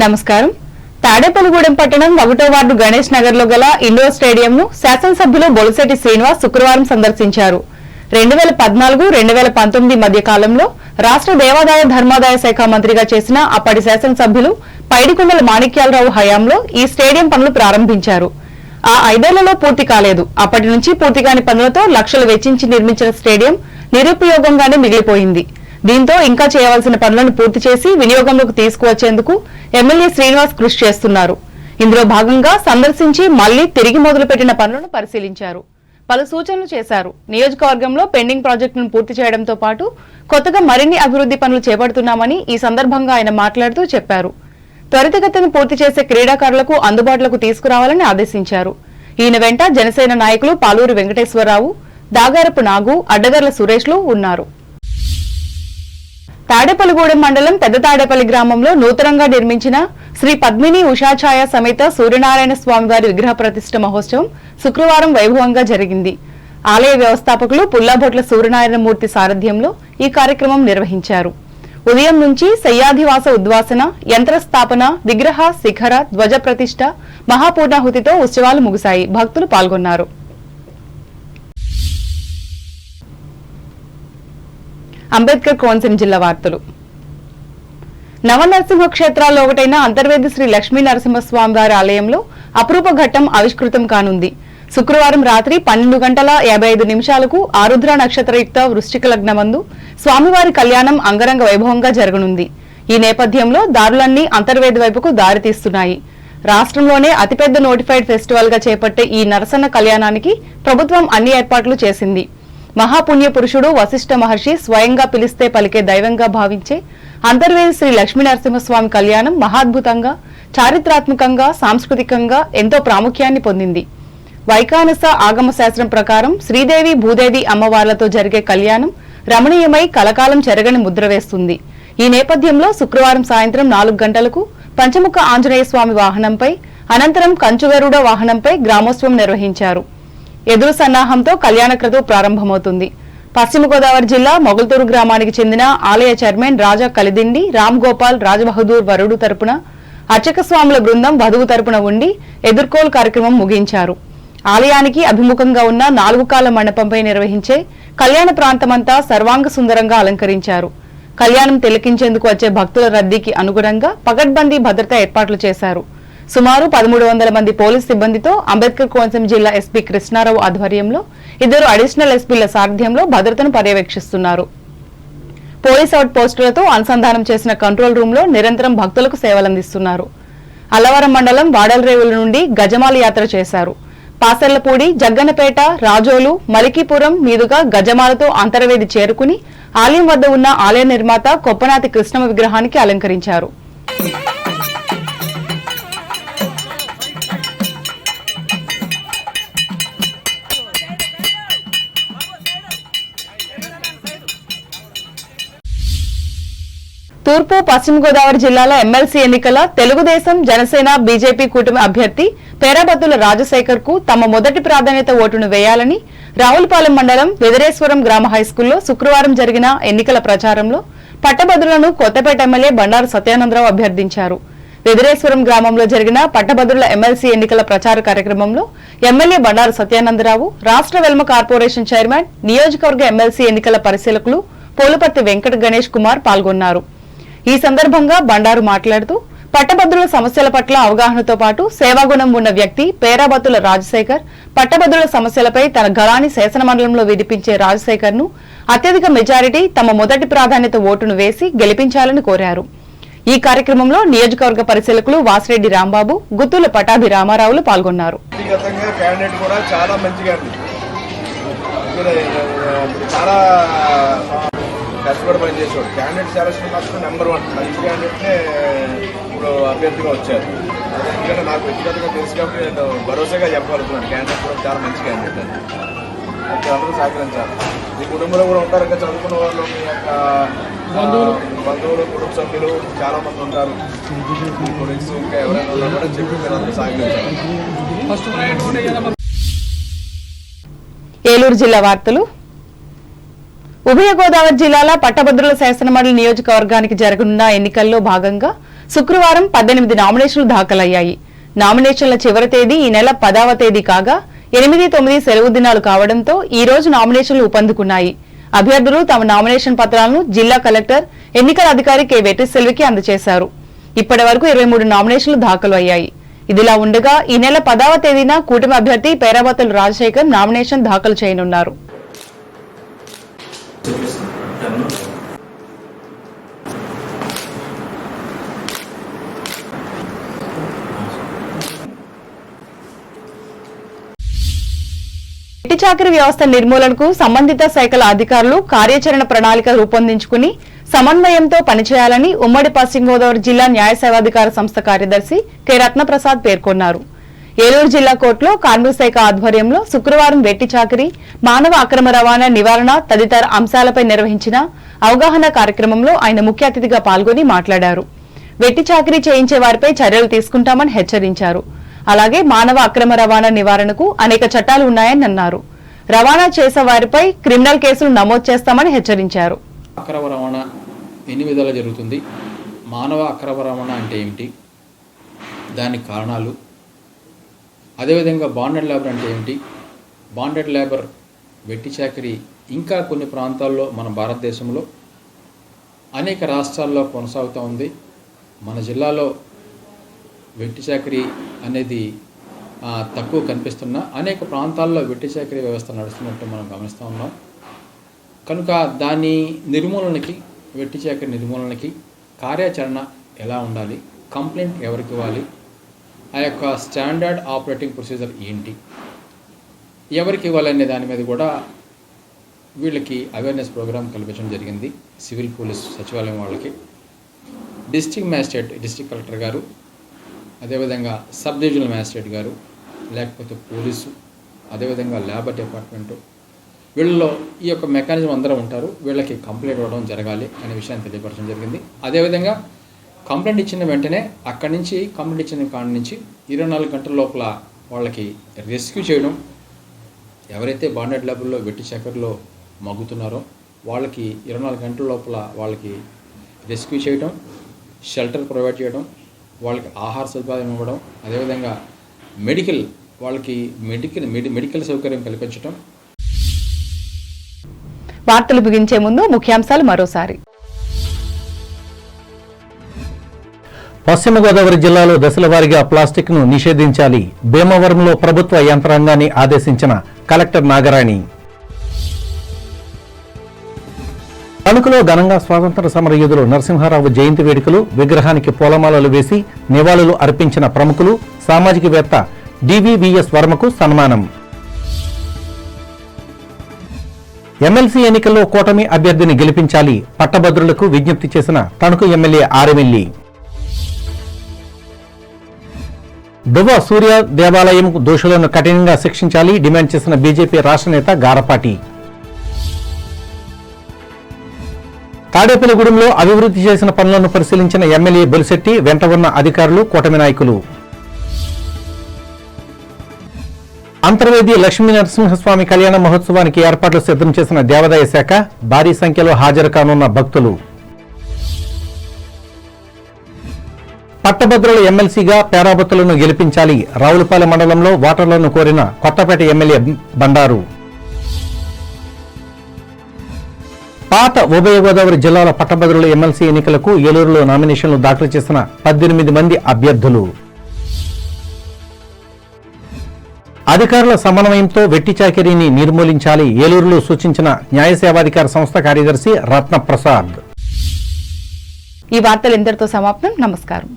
నమస్కారం. తాడేపల్లిగూడెం పట్టణం 1వ వార్డు గణేష్ నగర్ లో గల ఇండోర్ స్టేడియంను శాసనసభ్యులు బొలిశెట్టి శ్రీనివాస్ శుక్రవారం సందర్శించారు. 2014-2019 మధ్య కాలంలో రాష్ట్ర దేవాదాయ ధర్మాదాయ శాఖ మంత్రిగా చేసిన అప్పటి శాసనసభ్యులు పైడికొండల మాణిక్యాలరావు హయాంలో ఈ స్టేడియం పనులు ప్రారంభించారు. ఆ 5 ఏళ్లలో పూర్తి కాలేదు. అప్పటి నుంచి పూర్తి కాని పనులతో లక్షలు వెచ్చించి నిర్మించిన స్టేడియం నిరుపయోగంగానే మిగిలిపోయింది. దీంతో ఇంకా చేయవలసిన పనులను పూర్తి చేసి వినియోగంలోకి తీసుకువచ్చేందుకు ఎమ్మెల్యే శ్రీనివాస్ కృషి చేస్తున్నారు. ఇందులో భాగంగా సందర్శించి మళ్లీ తిరిగి మొదలుపెట్టిన పనులను పరిశీలించారు. పలు సూచనలు చేశారు. నియోజకవర్గంలో పెండింగ్ ప్రాజెక్టులను పూర్తి చేయడంతో పాటు కొత్తగా మరిన్ని అభివృద్ధి పనులు చేపడుతున్నామని ఈ సందర్భంగా ఆయన మాట్లాడుతూ చెప్పారు. త్వరితగతిన పూర్తి చేసే క్రీడాకారులకు అందుబాటులోకి తీసుకురావాలని ఆదేశించారు. ఈయన వెంట జనసేన నాయకులు పాలూరి వెంకటేశ్వరరావు, దాగారపు నాగు, అడ్డగర్ల సురేష్లు ఉన్నారు. తాడేపల్లిగూడెం మండలం పెద్ద తాడేపల్లి గ్రామంలో నూతనంగా నిర్మించిన శ్రీ పద్మిని ఉషాఛాయ సమేత సూర్యనారాయణ స్వామివారి విగ్రహ ప్రతిష్ఠ మహోత్సవం శుక్రవారం వైభవంగా జరిగింది. ఆలయ వ్యవస్థాపకులు పుల్లాబొట్ల సూర్యనారాయణమూర్తి సారథ్యంలో ఈ కార్యక్రమం నిర్వహించారు. ఉదయం నుంచి శయ్యాధివాస ఉద్వాసన, యంత్రస్థాపన, విగ్రహ శిఖర ధ్వజ ప్రతిష్ఠ, మహాపూర్ణాహుతితో ఉత్సవాలు ముగిశాయి. భక్తులు పాల్గొన్నారు. అంబేద్కర్ కోనసీమ జిల్లా వార్తలు. నవనరసింహ క్షేత్రాల్లో ఒకటైన అంతర్వేది శ్రీ లక్ష్మీ నరసింహస్వామివారి ఆలయంలో అపురూప ఘట్టం ఆవిష్కృతం కానుంది. శుక్రవారం రాత్రి 12:55 ఆరుద్ర నక్షత్రయుక్త వృశ్చిక లగ్నమందు స్వామివారి కళ్యాణం అంగరంగ వైభవంగా జరగనుంది. ఈ నేపథ్యంలో దారులన్నీ అంతర్వేది వైపుకు దారితీస్తున్నాయి. రాష్ట్రంలోనే అతిపెద్ద నోటిఫైడ్ ఫెస్టివల్ గా చేపట్టే ఈ నరసన్న కళ్యాణానికి ప్రభుత్వం అన్ని ఏర్పాట్లు చేసింది. మహాపుణ్య పురుషుడు వశిష్ఠ మహర్షి స్వయంగా పిలిస్తే పలికే దైవంగా భావించే అంతర్వేది శ్రీ లక్ష్మీ నరసింహస్వామి కళ్యాణం మహాద్భుతంగా, చారిత్రాత్మకంగా, సాంస్కృతికంగా ఎంతో ప్రాముఖ్యాన్ని పొందింది. వైకానస ఆగమ శాస్త్రం ప్రకారం శ్రీదేవి భూదేవి అమ్మవార్లతో జరిగే కళ్యాణం రమణీయమై కలకాలం చెరగని ముద్ర వేస్తుంది. ఈ నేపథ్యంలో శుక్రవారం సాయంత్రం 4 గంటలకు పంచముఖ ఆంజనేయ స్వామి వాహనంపై, అనంతరం కంచుగరుడ వాహనంపై గ్రామోత్సవం నిర్వహించారు. ఎదురు సన్నాహంతో కళ్యాణ క్రతువు ప్రారంభమవుతుంది. పశ్చిమ గోదావరి జిల్లా మొగల్తూరు గ్రామానికి చెందిన ఆలయ చైర్మన్ రాజా కలిదిండి రామ్ గోపాల్ రాజబహదూర్ వరుడు తరపున అర్చక స్వాముల బృందం వధువు తరపున ఉండి ఎదుర్కోలు కార్యక్రమం ముగించారు. ఆలయానికి అభిముఖంగా ఉన్న 4 కాల మండపంపై నిర్వహించే కళ్యాణ ప్రాంతమంతా సర్వాంగ సుందరంగా అలంకరించారు. కళ్యాణం తిలకించేందుకు వచ్చే భక్తుల రద్దీకి అనుగుణంగా పకడ్బందీ భద్రతా ఏర్పాట్లు చేశారు. సుమారు 1300 మంది పోలీస్ సిబ్బందితో అంబేద్కర్ కోనసీమ జిల్లా ఎస్పీ కృష్ణారావు ఆధ్వర్యంలో 2 అడిషనల్ ఎస్పీల సారథ్యంలో భద్రతను పర్యవేక్షిస్తున్నారు. పోలీస్ అవుట్ పోస్టులతో అనుసంధానం చేసిన కంట్రోల్ రూమ్ లో నిరంతరం భక్తులకు సేవలందిస్తున్నారు. అల్లవరం మండలం వాడలరేవుల నుండి గజమాల యాత్ర చేశారు. పాసర్లపూడి, జగ్గన్నపేట, రాజోలు, మలికీపురం మీదుగా గజమాలతో అంతర్వేది చేరుకుని ఆలయం వద్ద ఉన్న ఆలయ నిర్మాత కొప్పనాతి కృష్ణమ విగ్రహానికి అలంకరించారు. తూర్పు పశ్చిమ గోదావరి జిల్లాల ఎమ్మెల్సీ ఎన్నికల తెలుగుదేశం, జనసేన, బీజేపీ కూటమి అభ్యర్థి పేరాబత్తుల రాజశేఖర్ కు తమ మొదటి ప్రాధాన్యత ఓటును వేయాలని రావులపాలెం మండలం వెదరేశ్వరం గ్రామ హైస్కూల్లో శుక్రవారం జరిగిన ఎన్నికల ప్రచారంలో పట్టభద్రులను కొత్తపేట ఎమ్మెల్యే బండారు సత్యానందరావు అభ్యర్థించారు. వెదరేశ్వరం గ్రామంలో జరిగిన పట్టభద్రుల ఎమ్మెల్సీ ఎన్నికల ప్రచార కార్యక్రమంలో ఎమ్మెల్యే బండారు సత్యానందరావు, రాష్ట్ర వెల్మ కార్పొరేషన్ చైర్మన్, నియోజకవర్గ ఎమ్మెల్సీ ఎన్నికల పరిశీలకులు పోలుపర్తి వెంకట గణేష్ కుమార్ పాల్గొన్నారు. ఈ సందర్భంగా బండారు మాట్లాడుతూ పట్టభద్రుల సమస్యల పట్ల అవగాహనతో పాటు సేవాగుణం ఉన్న వ్యక్తి పేరాబత్తుల రాజశేఖర్, పట్టభద్రుల సమస్యలపై తన గళాన్ని శాసనమండలంలో వినిపించే రాజశేఖర్ ను అత్యధిక మెజారిటీ తమ మొదటి ప్రాధాన్యత ఓటును వేసి గెలిపించాలని కోరారు. ఈ కార్యక్రమంలో నియోజకవర్గ పరిశీలకులు వాసిరెడ్డి రాంబాబు, గుత్తుల పటాభి రామారావులు పాల్గొన్నారు. కష్టపడి పనిచేసేవాడు. క్యాండిడేట్ సెలక్షన్ మాత్రం నెంబర్ 1 మంచి క్యాండిడేట్నే ఇప్పుడు అభ్యర్థిగా వచ్చారు. ఎందుకంటే నాకు వ్యక్తిగతంగా తెలుసు కాబట్టి నేను భరోసాగా చెప్పగలుగుతున్నాను. క్యాండిడేట్ కూడా చాలా మంచి క్యాండిడేట్ అని అందరూ సహకరించాలి. మీ కుటుంబంలో కూడా ఉంటారు ఇంకా చదువుకున్న వాళ్ళు, మీ యొక్క బంధువులు, కుటుంబ సభ్యులు చాలా మంది ఉంటారు. మీ కొలీగ్స్ ఇంకా ఎవరైనా ఉన్నా కూడా చెప్పి మీరు అందరూ సహకరించాలి. ఏలూరు జిల్లా వార్తలు. ఉభయ గోదావరి జిల్లాల పట్టభద్రుల శాసనమండలి నియోజకవర్గానికి జరగనున్న ఎన్నికల్లో భాగంగా శుక్రవారం 18 నామినేషన్లు దాఖలయ్యాయి. నామినేషన్ల చివరి తేదీ ఈ నెల 10వ తేదీ కాగా 8, 9 సెలవు దినాలు కావడంతో ఈ రోజు నామినేషన్లు ఊపందుకున్నాయి. అభ్యర్థులు తమ నామినేషన్ పత్రాలను జిల్లా కలెక్టర్, ఎన్నికల అధికారి కె వెట్రిసెల్వికి అందజేశారు. ఇప్పటి వరకు 23 నామినేషన్లు దాఖలు అయ్యాయి. ఇదిలా ఉండగా ఈ నెల 10వ తేదీన కూటమి అభ్యర్థి పేరాబత్తుల రాజశేఖర్ నామినేషన్ దాఖలు చేయనున్నారు. వెట్టి చాకిరీ వ్యవస్థ నిర్మూలనకు సంబంధిత శాఖల అధికారులు కార్యాచరణ ప్రణాళిక రూపొందించుకుని సమన్వయంతో పనిచేయాలని ఉమ్మడి పశ్చిమ గోదావరి జిల్లా న్యాయ సేవాధికార సంస్థ కార్యదర్శి కె రత్నప్రసాద్ పేర్కొన్నారు. ఏలూరు జిల్లా కోర్టులో కార్మిక శాఖ ఆధ్వర్యంలో శుక్రవారం వెట్టి చాకిరీ, మానవ అక్రమ రవాణా నివారణ తదితర అంశాలపై నిర్వహించిన అవగాహన కార్యక్రమంలో ఆయన ముఖ్య అతిథిగా పాల్గొని మాట్లాడారు. వెట్టి చాకిరీ చేయించే వారిపై చర్యలు తీసుకుంటామని హెచ్చరించారు. అలాగే మానవ అక్రమ రవాణా నివారణకు అనేక చట్టాలు ఉన్నాయని అన్నారు. రవాణా చేసే వారిపై క్రిమినల్ కేసులు నమోదు చేస్తామని హెచ్చరించారు. అక్రమ రవాణా ఎన్ని విధాలుగా జరుగుతుంది, మానవ అక్రమ రవాణా అంటే ఏమిటి, దాని కారణాలు, అదేవిధంగా బాండెడ్ లేబర్ అంటే ఏమిటి, బాండెడ్ లేబర్, వెట్టి చాకిరీ ఇంకా కొన్ని ప్రాంతాల్లో మన భారతదేశంలో అనేక రాష్ట్రాల్లో కొనసాగుతూ ఉంది. మన జిల్లాలో వెట్టి చాకిరీ అనేది తక్కువ కనిపిస్తున్న అనేక ప్రాంతాల్లో వెట్టి చాకిరీ వ్యవస్థ నడుస్తున్నట్టు మనం గమనిస్తూ ఉన్నాం. కనుక దాని నిర్మూలనకి, వెట్టి చాకిరీ నిర్మూలనకి కార్యాచరణ ఎలా ఉండాలి, కంప్లైంట్ ఎవరికి ఇవ్వాలి, ఆ యొక్క స్టాండర్డ్ ఆపరేటింగ్ ప్రొసీజర్ ఏంటి, ఎవరికి ఇవ్వాలనే దాని మీద కూడా వీళ్ళకి అవేర్నెస్ ప్రోగ్రామ్ కల్పించడం జరిగింది. సివిల్ పోలీస్ సచివాలయం వాళ్ళకి, డిస్ట్రిక్ట్ మ్యాజిస్ట్రేట్, డిస్ట్రిక్ట్ కలెక్టర్ గారు, అదేవిధంగా సబ్ డివిజనల్ మ్యాజిస్ట్రేట్ గారు, లేకపోతే పోలీసు, అదేవిధంగా లేబర్ డిపార్ట్మెంటు, వీళ్ళలో ఈ యొక్క మెకానిజం అందరూ ఉంటారు. వీళ్ళకి కంప్లైంట్ ఇవ్వడం జరగాలి అనే విషయాన్ని తెలియపరచడం జరిగింది. అదేవిధంగా కంప్లైంట్ ఇచ్చిన వెంటనే అక్కడి నుంచి, కంప్లైంట్ ఇచ్చిన కాడి నుంచి 24 గంటల లోపల వాళ్ళకి రెస్క్యూ చేయడం, ఎవరైతే బాండెడ్ లేబర్లో వెట్టి చాకిరీలో మగ్గుతున్నారో వాళ్ళకి 24 గంటల లోపల వాళ్ళకి రెస్క్యూ చేయడం, షెల్టర్ ప్రొవైడ్ చేయడం, వాళ్ళకి ఆహార సదుపాయం ఇవ్వడం, అదేవిధంగా వాళ్ళకి మెడికల్ సౌకర్యం కల్పించడం. వార్తలు ముగించే ముందు ముఖ్యాంశాలు మరోసారి. పశ్చిమ గోదావరి జిల్లాలో దశల వారీగా ప్లాస్టిక్ ను నిషేధించాలి, భీమవరంలో ప్రభుత్వ యంత్రాంగాన్ని ఆదేశించిన కలెక్టర్ నాగరాణి. తణుకులో ఘనంగా స్వాతంత్ర సమరయోధులు నరసింహారావు జయంతి వేడుకలు, విగ్రహానికి పూలమాలలు వేసి నివాళులు అర్పించిన ప్రముఖులు, సామాజికవేత్త డివివిఎస్ వర్మకు సన్మానం. ఎమ్మెల్సీ ఎన్నికల్లో కూటమి అభ్యర్థిని గెలిపించాలి, పట్టభద్రులకు విజ్ఞప్తి చేసిన తణుకు ఎమ్మెల్యే ఆరెమిల్లి. దువ్వ సూర్య దేవాలయం దోషులను కఠినంగా శిక్షించాలి డిమాండ్ చేసిన బీజేపీ రాష్ట్ర నేత గారపాటి. తాడేపల్లిగూడెంలో అభివృద్ధి చేసిన పనులను పరిశీలించిన ఎమ్మెల్యే బొలిశెట్టి, వెంట ఉన్న అధికారులు, కూటమి నాయకులు. అంతర్వేది లక్ష్మీ నరసింహస్వామి కళ్యాణ మహోత్సవానికి ఏర్పాట్లు సిద్ధం చేసిన దేవాదాయ శాఖ, భారీ సంఖ్యలో హాజరు కానున్న భక్తులు. పట్టభద్రుల ఎమ్మెల్సీగా పేరాబత్తులను గెలిపించాలి, రావులపాలెం మండలంలో ఓటర్లను కోరిన కొత్తపేట ఎమ్మెల్యే బండారు. పాత ఉభయ గోదావరి జిల్లాల పట్టభద్రుల ఎమ్మెల్సీ ఎన్నికలకు ఏలూరులో నామినేషన్లు దాఖలు చేసిన 18 మంది అభ్యర్థులు. అధికారుల సమన్వయంతో వెట్టి చాకిరీని నిర్మూలించాలి, ఏలూరులో సూచించిన న్యాయ సేవాధికార సంస్థ కార్యదర్శి రత్నప్రసాద్. ఈ వార్తలు ఇంతటితో సమాప్తం. నమస్కారం.